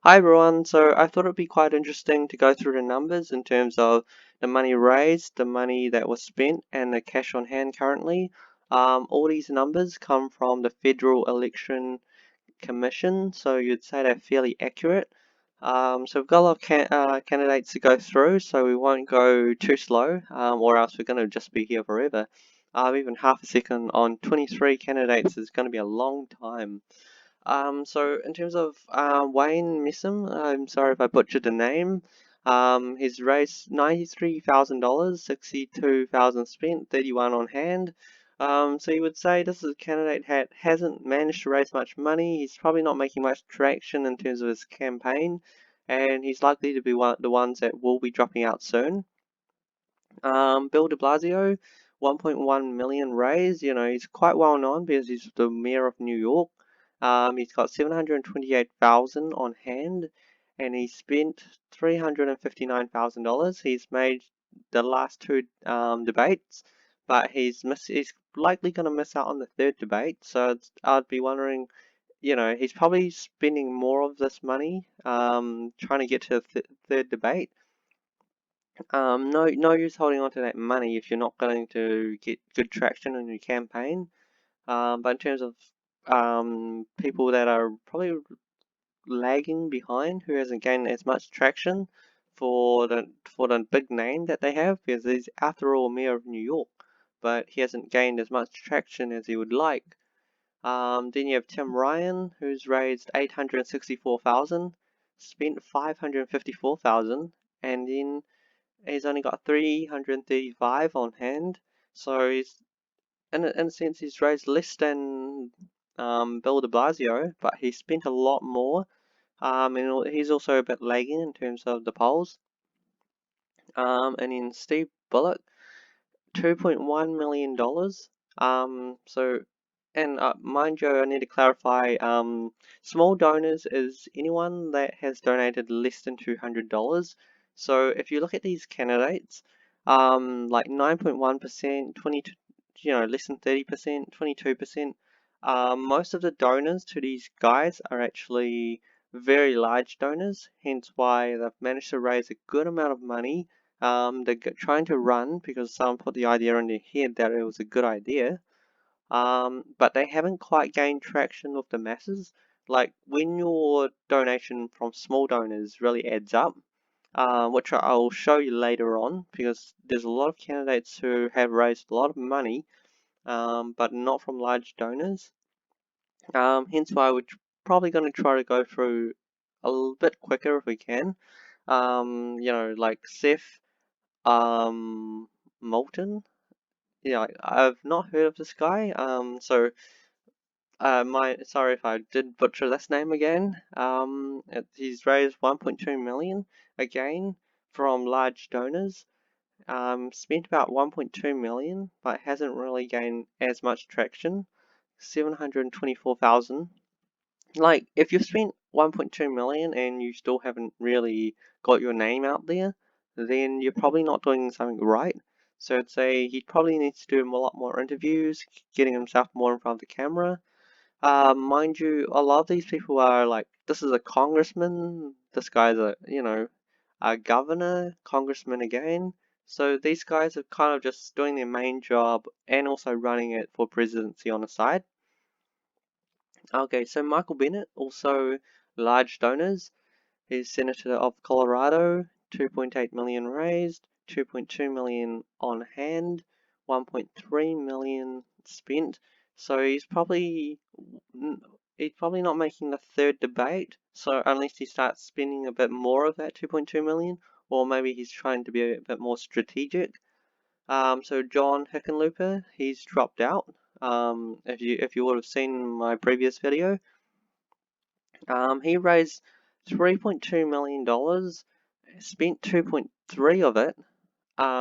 Hi everyone, so I thought it'd be quite interesting to go through the numbers in terms of the money raised, the money that was spent, and the cash on hand currently. All these numbers come from the Federal Election Commission, so you'd say they're fairly accurate. So we've got a lot of candidates to go through, so we won't go too slow, or else we're going to just be here forever. Even half a second on 23 candidates is going to be a long time. So in terms of Wayne Missam, I'm sorry if I butchered the name. He's raised $93,000, 62,000 spent, 31 on hand. So you would say this is a candidate that hasn't managed to raise much money. He's probably not making much traction in terms of his campaign, and he's likely to be one of the ones that will be dropping out soon. Bill DeBlasio, 1.1 million raised. You know, he's quite well known because he's the mayor of New York. He's got 728,000 on hand, and he spent $359,000. He's made the last two debates, but he's likely going to miss out on the third debate. So I'd be wondering, you know, he's probably spending more of this money trying to get to the third debate. No use holding on to that money if you're not going to get good traction in your campaign. But in terms of people that are probably lagging behind, who hasn't gained as much traction for the big name that they have, because he's after all mayor of New York, but he hasn't gained as much traction as he would like. Then you have Tim Ryan, who's raised 864,000, spent 554,000, and then he's only got 335 on hand, so he's in a sense he's raised less than Bill de Blasio, but he spent a lot more. And he's also a bit lagging in terms of the polls. And then Steve Bullock, $2.1 million. So, and mind you, I need to clarify, small donors is anyone that has donated less than $200. So if you look at these candidates, like 9.1%, 22, you know, less than 30%, 22%, most of the donors to these guys are actually very large donors, hence why they've managed to raise a good amount of money. They're trying to run because someone put the idea in their head that it was a good idea, but they haven't quite gained traction with the masses. Like when your donation from small donors really adds up, which I'll show you later on, because there's a lot of candidates who have raised a lot of money, but not from large donors. Hence why we're probably going to try to go through a little bit quicker if we can. You know, like Seth Moulton. Yeah, I've not heard of this guy. So sorry if I did butcher this name again. He's raised 1.2 million again from large donors. Spent about 1.2 million, but hasn't really gained as much traction. 724,000. Like, if you've spent 1.2 million and you still haven't really got your name out there, then you're probably not doing something right. So I'd say he probably needs to do a lot more interviews, getting himself more in front of the camera. Mind you, a lot of these people are like, this is a congressman, this guy's a governor, congressman again. So these guys are kind of just doing their main job and also running it for presidency on the side. Okay, so Michael Bennet, also large donors. He's Senator of Colorado, 2.8 million raised, 2.2 million on hand, 1.3 million spent. So he's probably not making the third debate. So unless he starts spending a bit more of that 2.2 million, or maybe he's trying to be a bit more strategic. So John Hickenlooper, he's dropped out. If you would have seen my previous video, he raised $3.2 million, spent 2.3 of it,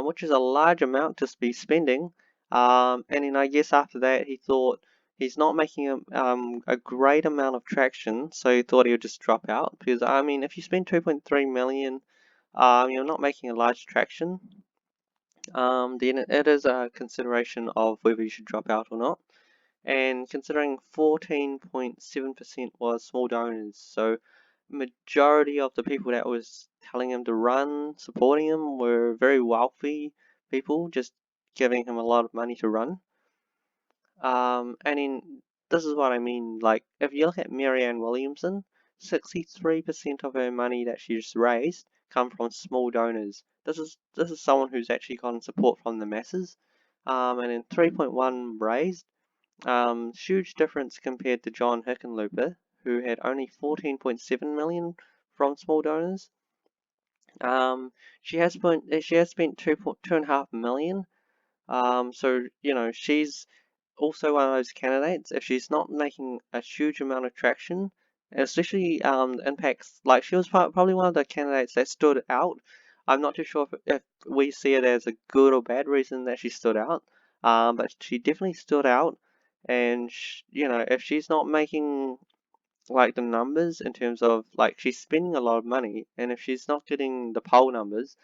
which is a large amount to be spending. And then I guess after that he thought he's not making a great amount of traction, so he thought he would just drop out. Because I mean, if you spend 2.3 million, you're not making a large traction. Then it is a consideration of whether you should drop out or not. And considering 14.7% was small donors, so majority of the people that was telling him to run, supporting him, were very wealthy people, just giving him a lot of money to run. And in this is what I mean. Like, if you look at Marianne Williamson, 63% of her money that she's raised come from small donors. This is someone who's actually gotten support from the masses. And then 3.1 raised. Huge difference compared to John Hickenlooper, who had only 14.7 million from small donors. She has spent 2.5 million. So she's also one of those candidates. If she's not making a huge amount of traction, especially impacts, like she was probably one of the candidates that stood out. I'm not too sure if we see it as a good or bad reason that she stood out, but she definitely stood out. And if she's not making like the numbers in terms of like she's spending a lot of money, and if she's not getting the poll numbers,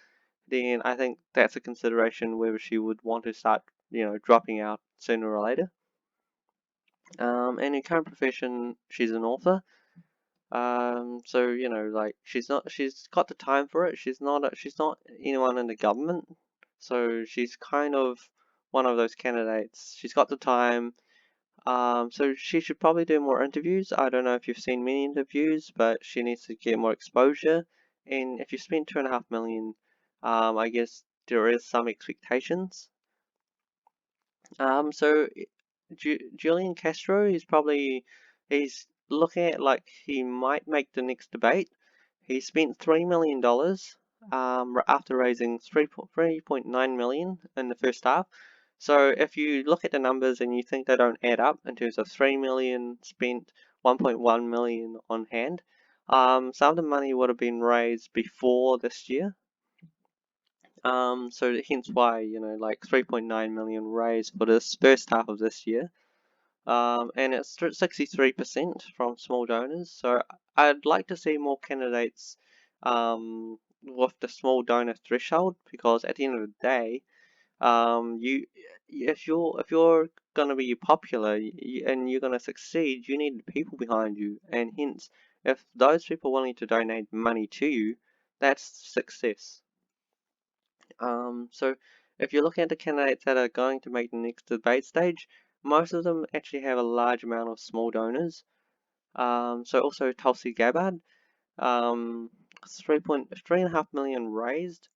then I think that's a consideration whether she would want to start, dropping out sooner or later. And in current profession, she's an author. So like she's got the time for it. She's not anyone in the government. So she's kind of one of those candidates. She's got the time. So she should probably do more interviews. I don't know if you've seen many interviews, but she needs to get more exposure. And if you spend 2.5 million, I guess there is some expectations. So Julian Castro, he's looking at like he might make the next debate. He spent $3 million after raising 3.9 million in the first half. So if you look at the numbers and you think they don't add up in terms of 3 million spent, 1.1 million on hand, some of the money would have been raised before this year. So hence why, like 3.9 million raised for this first half of this year. And it's 63% from small donors. So I'd like to see more candidates with the small donor threshold, because at the end of the day, you if you're gonna be popular and you're gonna succeed, you need people behind you, and hence, if those people are willing to donate money to you, that's success. So if you're looking at the candidates that are going to make the next debate stage, most of them actually have a large amount of small donors. So also Tulsi Gabbard, 3.5 million raised,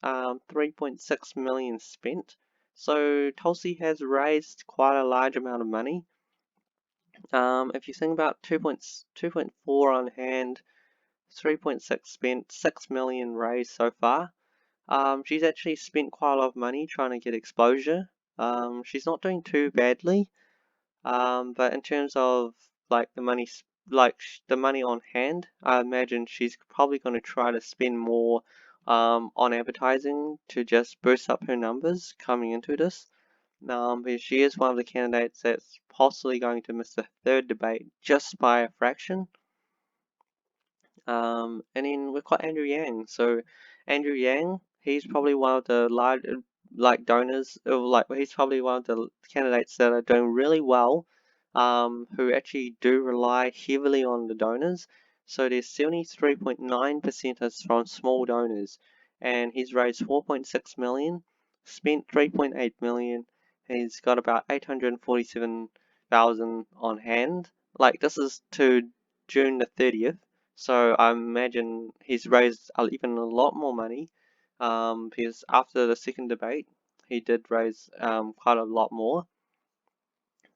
3.6 million spent. So Tulsi has raised quite a large amount of money. If you think about 2.4 on hand, 3.6 spent, 6 million raised so far. She's actually spent quite a lot of money trying to get exposure. She's not doing too badly. But in terms of like the money on hand, I imagine she's probably going to try to spend more on advertising to just boost up her numbers coming into this. Because she is one of the candidates that's possibly going to miss the third debate just by a fraction. And then we've got Andrew Yang. So Andrew Yang, he's probably one of the large like donors, or like he's probably one of the candidates that are doing really well, who actually do rely heavily on the donors. So there's 73.9% is from small donors, and he's raised 4.6 million, spent 3.8 million. He's got about 847,000 on hand. Like this is to June the 30th. So I imagine he's raised even a lot more money, because after the second debate, he did raise quite a lot more.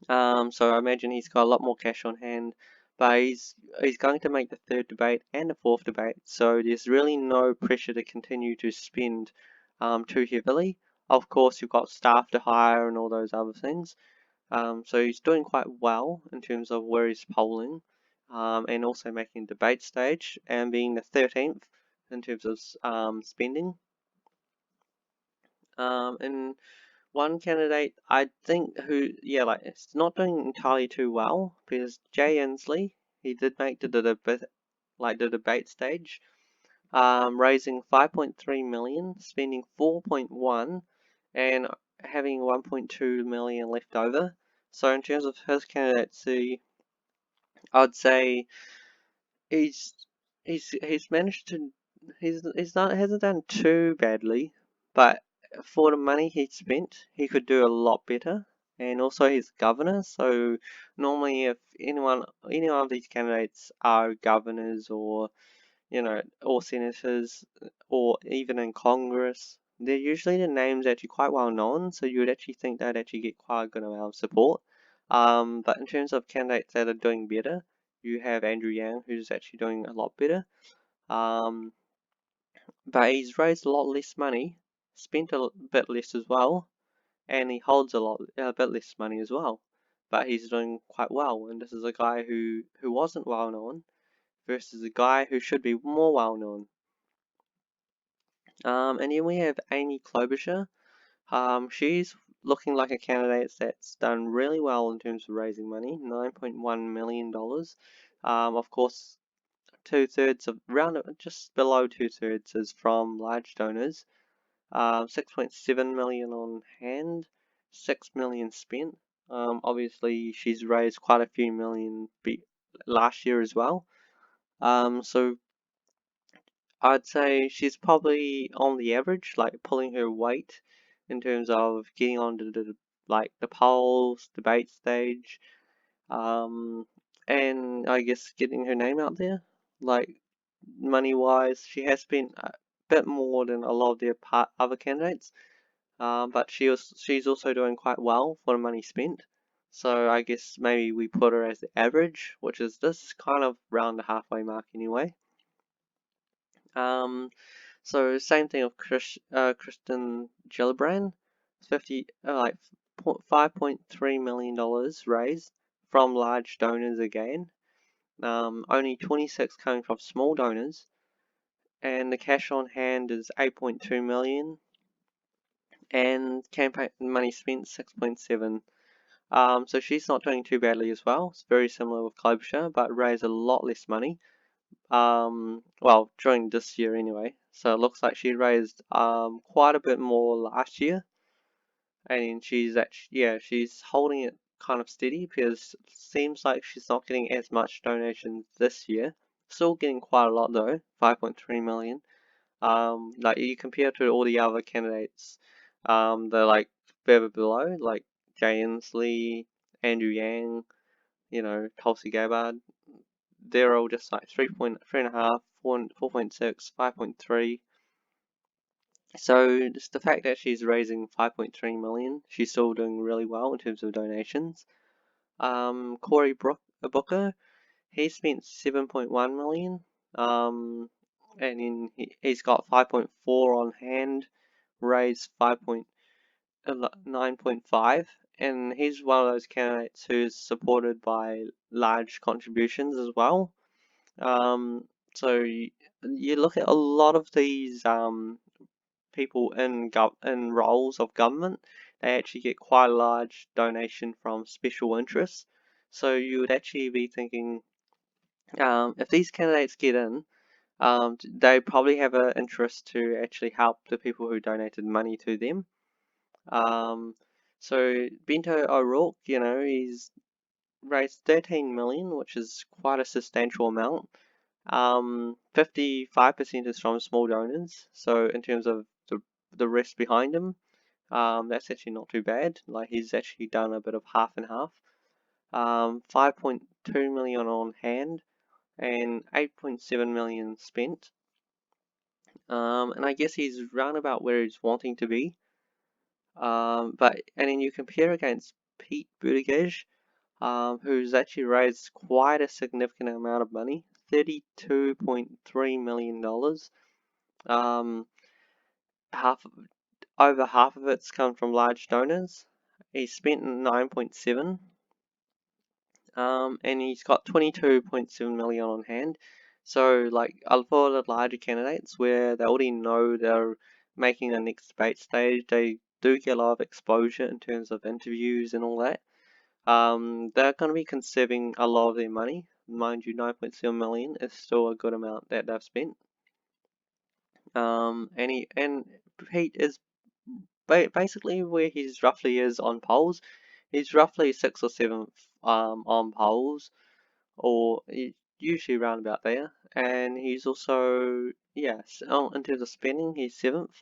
So I imagine he's got a lot more cash on hand, but he's going to make the third debate and the fourth debate. So there's really no pressure to continue to spend too heavily. Of course, you've got staff to hire and all those other things. So he's doing quite well in terms of where he's polling, and also making debate stage and being the 13th in terms of spending. And one candidate I think who, yeah, like it's not doing entirely too well, because Jay Inslee, he did make the debate stage, raising 5.3 million, spending 4.1, and having 1.2 million left over. So in terms of his candidacy, I'd say he's he's managed to he's not hasn't done too badly, but for the money he spent, he could do a lot better. And also he's governor, so normally if any one of these candidates are governors or or senators or even in Congress, they're usually the names actually quite well known, so you would actually think they'd actually get quite a good amount of support. But in terms of candidates that are doing better, you have Andrew Yang, who's actually doing a lot better. Um, but he's raised a lot less money, spent a bit less as well, and he holds a bit less money as well. But he's doing quite well, and this is a guy who wasn't well known versus a guy who should be more well known. And then we have Amy Klobuchar. She's looking like a candidate that's done really well in terms of raising money, $9.1 million. Of course, two-thirds of around just below two-thirds is from large donors. 6.7 million on hand, 6 million spent. Obviously, she's raised quite a few million last year as well. So I'd say she's probably on the average, like pulling her weight in terms of getting onto the polls, debate stage, um, and I guess getting her name out there. Like money wise, she has spent a bit more than a lot of the other candidates, but she's also doing quite well for the money spent. So I guess maybe we put her as the average, which is this kind of round the halfway mark anyway. So same thing with Kristin Gillibrand, 5.3 million dollars raised from large donors again. Only 26 coming from small donors, and the cash on hand is 8.2 million, and campaign money spent 6.7. So she's not doing too badly as well. It's very similar with Klobuchar, but raised a lot less money. Well, during this year anyway. So it looks like she raised quite a bit more last year, and she's holding it kind of steady because it seems like she's not getting as much donations this year. Still getting quite a lot though, 5.3 million. Like you compare to all the other candidates, they're like further below, like Jay Inslee, Andrew Yang, Tulsi Gabbard. They're all just like 3.5, 4.6, 5.3. So just the fact that she's raising 5.3 million, she's still doing really well in terms of donations. Cory Booker, he spent 7.1 million. And then he's got 5.4 on hand, raised 9.5, and he's one of those candidates who's supported by large contributions as well. So you look at a lot of these people in roles of government, they actually get quite a large donation from special interests. So you would actually be thinking, if these candidates get in, they probably have an interest to actually help the people who donated money to them. So Bento O'Rourke, he's raised 13 million, which is quite a substantial amount. 55% is from small donors. So in terms of the rest behind him, that's actually not too bad. Like he's actually done a bit of half and half. 5.2 million on hand and 8.7 million spent. And I guess he's round about where he's wanting to be. And then you compare against Pete Buttigieg, who's actually raised quite a significant amount of money, $32.3 million. Half Over half of it's come from large donors. He spent 9.7, and he's got 22.7 million on hand. So, like, for the larger candidates where they already know they're making the next debate stage, they do get a lot of exposure in terms of interviews and all that. They're going to be conserving a lot of their money. Mind you, 9.7 million is still a good amount that they've spent. And Pete is basically where he's roughly is on polls. He's roughly 6th or 7th on polls, or usually around about there. And he's also, yes, in terms of spending, he's seventh.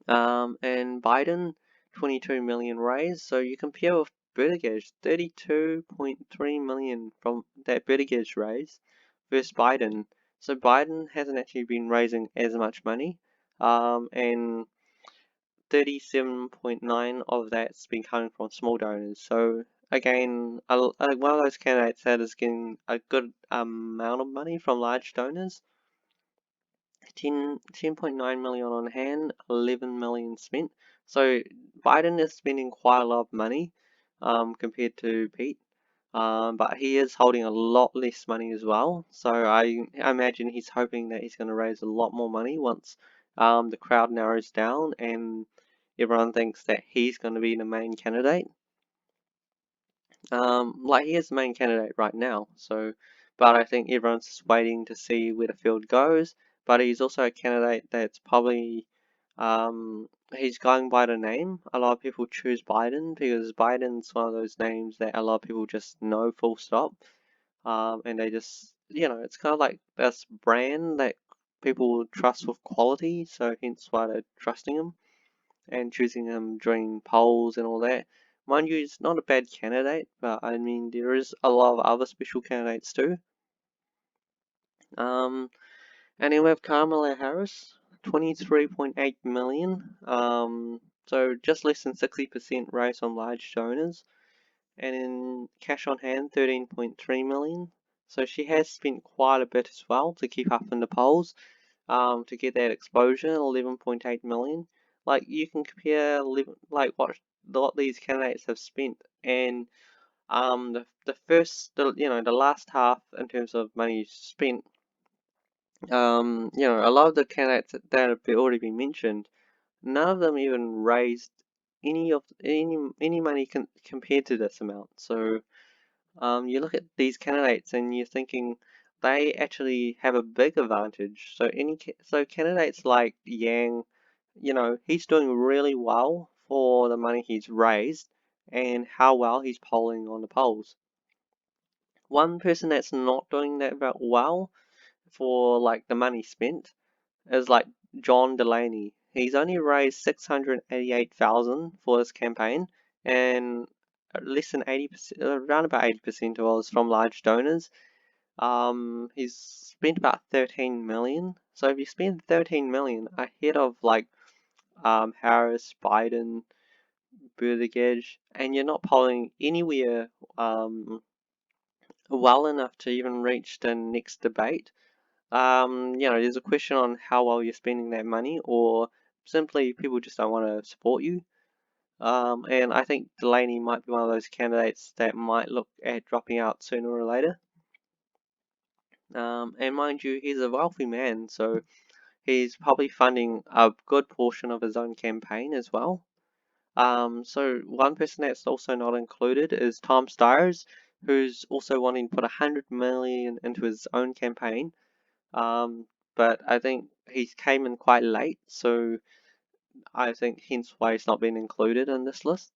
And Biden, 22 million raised. So you compare with Buttigieg, 32.3 million from that Buttigieg raise versus Biden. So Biden hasn't actually been raising as much money. And 37.9 of that's been coming from small donors. So again, one of those candidates that is getting a good amount of money from large donors. 10.9 million on hand, 11 million spent. So Biden is spending quite a lot of money compared to Pete. But he is holding a lot less money as well. So I imagine he's hoping that he's going to raise a lot more money once the crowd narrows down and everyone thinks that he's going to be the main candidate. Like he is the main candidate right now, so, but I think everyone's just waiting to see where the field goes. But he's also a candidate that's probably, he's going by the name. A lot of people choose Biden because Biden's one of those names that a lot of people just know full stop. And they just, it's kind of like this brand that people trust with quality, so hence why they're trusting him and choosing him during polls and all that. Mind you, he's not a bad candidate, but I mean, there is a lot of other special candidates too. Um, and then we have Kamala Harris, 23.8 million. So just less than 60% raise on large donors. And in cash on hand, 13.3 million. So she has spent quite a bit as well to keep up in the polls. To get that exposure, 11.8 million. Like you can compare like what these candidates have spent, and the last half in terms of money spent. A lot of the candidates that have already been mentioned, none of them even raised any money compared to this amount. So you look at these candidates and you're thinking they actually have a big advantage. So candidates like Yang, he's doing really well for the money he's raised and how well he's polling on the polls. One person that's not doing that very well for like the money spent is like John Delaney. He's only raised 688,000 for this campaign, and less than 80%, around about 80% was from large donors. He's spent about 13 million. So if you spend 13 million ahead of like Harris, Biden, Buttigieg, and you're not polling anywhere well enough to even reach the next debate, there's a question on how well you're spending that money, or simply people just don't want to support you. And I think Delaney might be one of those candidates that might look at dropping out sooner or later. And mind you, he's a wealthy man, so he's probably funding a good portion of his own campaign as well. So one person that's also not included is Tom Steyer, who's also wanting to put 100 million into his own campaign. But I think he came in quite late, so I think hence why he's not been included in this list.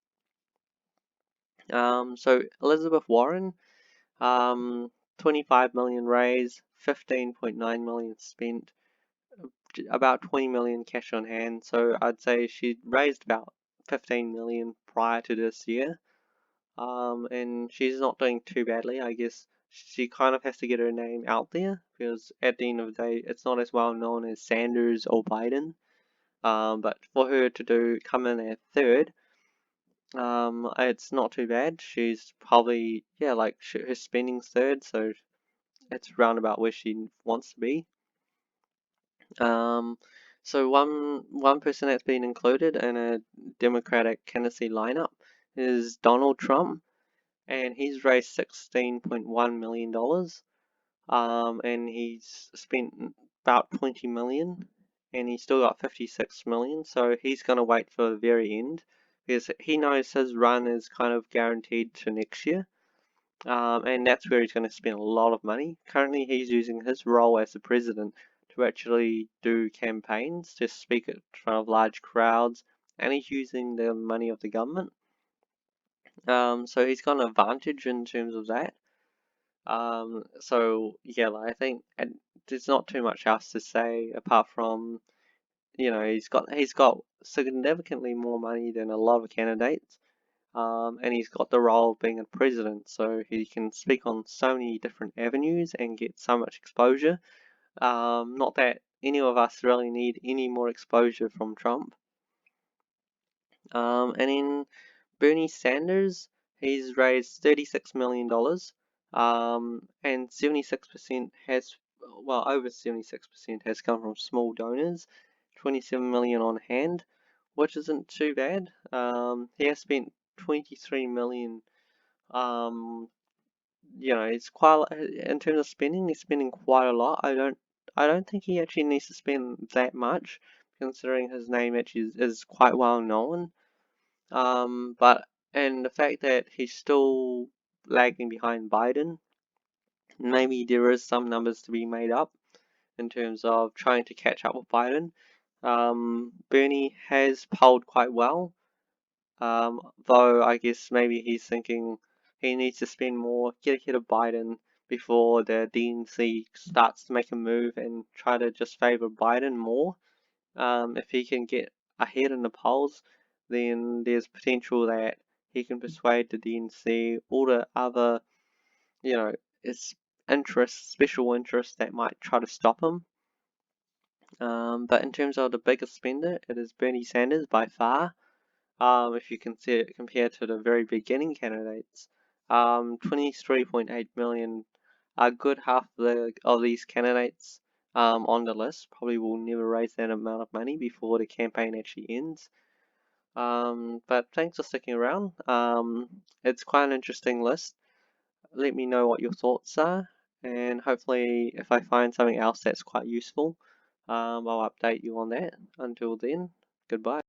So Elizabeth Warren, 25 million raised, 15.9 million spent, about 20 million cash on hand. So I'd say she raised about 15 million prior to this year. And she's not doing too badly. I guess she kind of has to get her name out there because at the end of the day, it's not as well known as Sanders or Biden. But for her to come in at third, it's not too bad. She's probably, yeah, like her spending's third, so it's round about where she wants to be. So one person that's been included in a Democratic candidacy lineup is Donald Trump, and he's raised $16.1 million. And he's spent about 20 million, and he's still got 56 million. So he's gonna wait for the very end because he knows his run is kind of guaranteed to next year. And that's where he's going to spend a lot of money. Currently, he's using his role as the president to actually do campaigns, to speak in front of large crowds, and he's using the money of the government. So he's got an advantage in terms of that. So yeah, like, I think and there's not too much else to say apart from he's got significantly more money than a lot of candidates. And he's got the role of being a president, so he can speak on so many different avenues and get so much exposure. Not that any of us really need any more exposure from Trump. And then Bernie Sanders, he's raised $36 million, and 76% over 76% has come from small donors, 27 million on hand, which isn't too bad. He has spent 23 million. Um, it's quite in terms of spending, he's spending quite a lot. I don't think he actually needs to spend that much, considering his name actually is quite well known. But and the fact that he's still lagging behind Biden, maybe there is some numbers to be made up in terms of trying to catch up with Biden. Bernie has polled quite well, though I guess maybe he's thinking he needs to spend more, get ahead of Biden before the DNC starts to make a move and try to just favor Biden more. If he can get ahead in the polls, then there's potential that he can persuade the DNC, all the other, you know, it's special interests that might try to stop him. But in terms of the biggest spender, it is Bernie Sanders by far. If you consider it compared to the very beginning candidates, 23.8 million, a good half of these candidates on the list probably will never raise that amount of money before the campaign actually ends. But thanks for sticking around. It's quite an interesting list. Let me know what your thoughts are, and hopefully, if I find something else that's quite useful, I'll update you on that. Until then, goodbye.